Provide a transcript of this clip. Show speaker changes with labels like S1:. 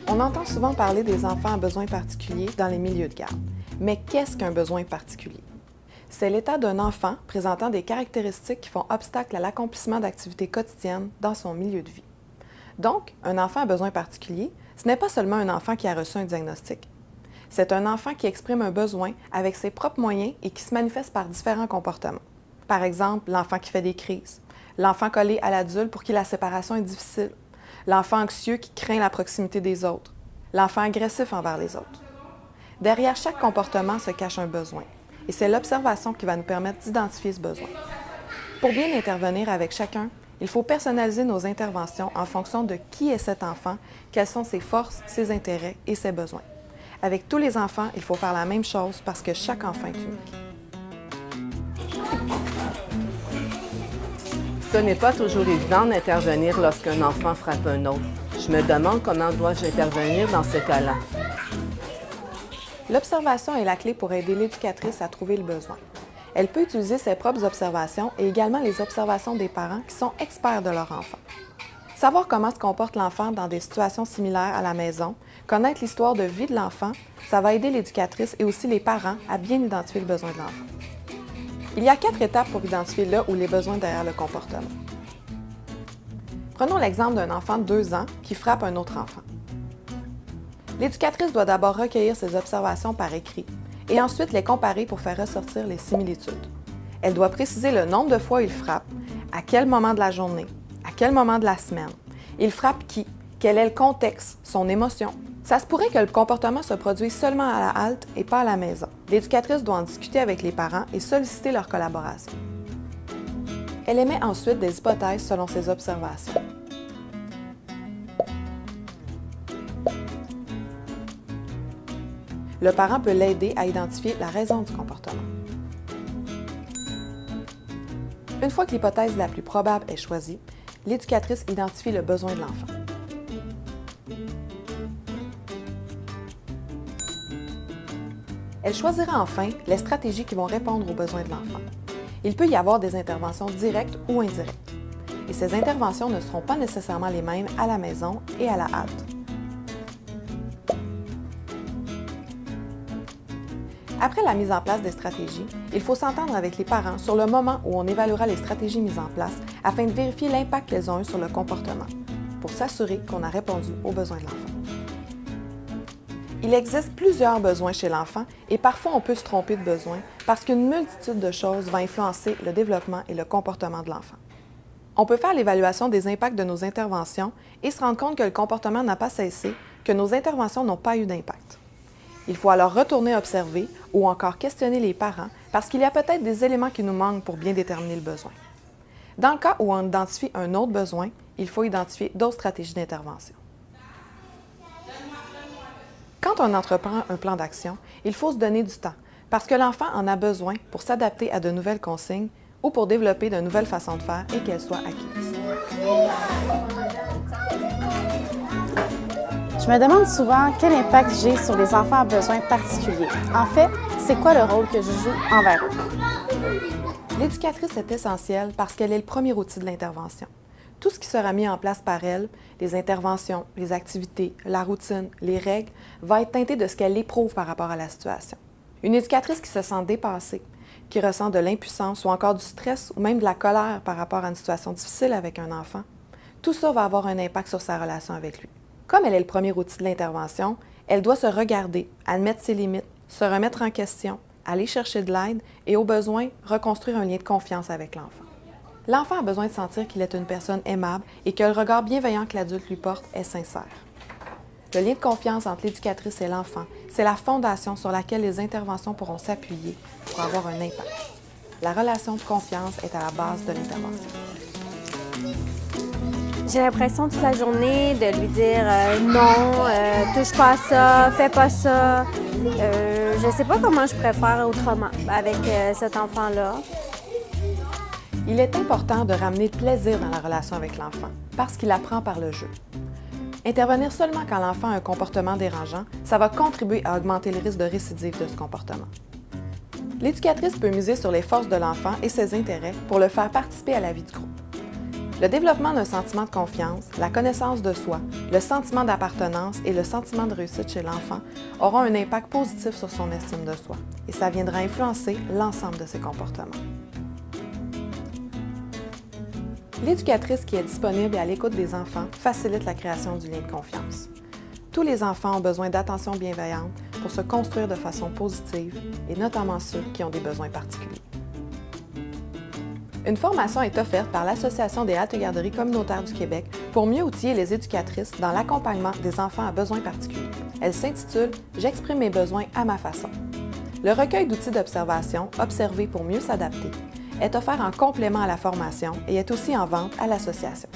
S1: On entend souvent parler des enfants à besoins particuliers dans les milieux de garde. Mais qu'est-ce qu'un besoin particulier? C'est l'état d'un enfant présentant des caractéristiques qui font obstacle à l'accomplissement d'activités quotidiennes dans son milieu de vie. Donc, un enfant à besoins particuliers, ce n'est pas seulement un enfant qui a reçu un diagnostic. C'est un enfant qui exprime un besoin avec ses propres moyens et qui se manifeste par différents comportements. Par exemple, l'enfant qui fait des crises, l'enfant collé à l'adulte pour qui la séparation est difficile, l'enfant anxieux qui craint la proximité des autres, l'enfant agressif envers les autres. Derrière chaque comportement se cache un besoin, et c'est l'observation qui va nous permettre d'identifier ce besoin. Pour bien intervenir avec chacun, il faut personnaliser nos interventions en fonction de qui est cet enfant, quelles sont ses forces, ses intérêts et ses besoins. Avec tous les enfants, il faut faire la même chose parce que chaque enfant est unique.
S2: Ce n'est pas toujours évident d'intervenir lorsqu'un enfant frappe un autre. Je me demande comment dois-je intervenir dans ce cas-là.
S1: L'observation est la clé pour aider l'éducatrice à trouver le besoin. Elle peut utiliser ses propres observations et également les observations des parents qui sont experts de leur enfant. Savoir comment se comporte l'enfant dans des situations similaires à la maison, connaître l'histoire de vie de l'enfant, ça va aider l'éducatrice et aussi les parents à bien identifier le besoin de l'enfant. Il y a 4 étapes pour identifier là où les besoins derrière le comportement. Prenons l'exemple d'un enfant de 2 ans qui frappe un autre enfant. L'éducatrice doit d'abord recueillir ses observations par écrit et ensuite les comparer pour faire ressortir les similitudes. Elle doit préciser le nombre de fois il frappe, à quel moment de la journée, à quel moment de la semaine. Il frappe qui? Quel est le contexte, son émotion? Ça se pourrait que le comportement se produise seulement à la halte et pas à la maison. L'éducatrice doit en discuter avec les parents et solliciter leur collaboration. Elle émet ensuite des hypothèses selon ses observations. Le parent peut l'aider à identifier la raison du comportement. Une fois que l'hypothèse la plus probable est choisie, l'éducatrice identifie le besoin de l'enfant. Elle choisira enfin les stratégies qui vont répondre aux besoins de l'enfant. Il peut y avoir des interventions directes ou indirectes. Et ces interventions ne seront pas nécessairement les mêmes à la maison et à la halte. Après la mise en place des stratégies, il faut s'entendre avec les parents sur le moment où on évaluera les stratégies mises en place afin de vérifier l'impact qu'elles ont eu sur le comportement, pour s'assurer qu'on a répondu aux besoins de l'enfant. Il existe plusieurs besoins chez l'enfant et parfois on peut se tromper de besoin parce qu'une multitude de choses va influencer le développement et le comportement de l'enfant. On peut faire l'évaluation des impacts de nos interventions et se rendre compte que le comportement n'a pas cessé, que nos interventions n'ont pas eu d'impact. Il faut alors retourner observer ou encore questionner les parents parce qu'il y a peut-être des éléments qui nous manquent pour bien déterminer le besoin. Dans le cas où on identifie un autre besoin, il faut identifier d'autres stratégies d'intervention. Quand on entreprend un plan d'action, il faut se donner du temps parce que l'enfant en a besoin pour s'adapter à de nouvelles consignes ou pour développer de nouvelles façons de faire et qu'elles soient acquises.
S3: Je me demande souvent quel impact j'ai sur les enfants à besoins particuliers. En fait, c'est quoi le rôle que je joue envers eux?
S1: L'éducatrice est essentielle parce qu'elle est le premier outil de l'intervention. Tout ce qui sera mis en place par elle, les interventions, les activités, la routine, les règles, va être teinté de ce qu'elle éprouve par rapport à la situation. Une éducatrice qui se sent dépassée, qui ressent de l'impuissance ou encore du stress ou même de la colère par rapport à une situation difficile avec un enfant, tout ça va avoir un impact sur sa relation avec lui. Comme elle est le premier outil de l'intervention, elle doit se regarder, admettre ses limites, se remettre en question, aller chercher de l'aide et, au besoin, reconstruire un lien de confiance avec l'enfant. L'enfant a besoin de sentir qu'il est une personne aimable et que le regard bienveillant que l'adulte lui porte est sincère. Le lien de confiance entre l'éducatrice et l'enfant, c'est la fondation sur laquelle les interventions pourront s'appuyer pour avoir un impact. La relation de confiance est à la base de l'intervention.
S4: J'ai l'impression toute la journée de lui dire non, touche pas à ça, fais pas ça. Je sais pas comment je préfère autrement avec cet enfant-là.
S1: Il est important de ramener le plaisir dans la relation avec l'enfant, parce qu'il apprend par le jeu. Intervenir seulement quand l'enfant a un comportement dérangeant, ça va contribuer à augmenter le risque de récidive de ce comportement. L'éducatrice peut miser sur les forces de l'enfant et ses intérêts pour le faire participer à la vie du groupe. Le développement d'un sentiment de confiance, la connaissance de soi, le sentiment d'appartenance et le sentiment de réussite chez l'enfant auront un impact positif sur son estime de soi et ça viendra influencer l'ensemble de ses comportements. L'éducatrice qui est disponible et à l'écoute des enfants facilite la création du lien de confiance. Tous les enfants ont besoin d'attention bienveillante pour se construire de façon positive et notamment ceux qui ont des besoins particuliers. Une formation est offerte par l'Association des haltes-garderies communautaires du Québec pour mieux outiller les éducatrices dans l'accompagnement des enfants à besoins particuliers. Elle s'intitule « J'exprime mes besoins à ma façon ». Le recueil d'outils d'observation, Observer pour mieux s'adapter, est offert en complément à la formation et est aussi en vente à l'association.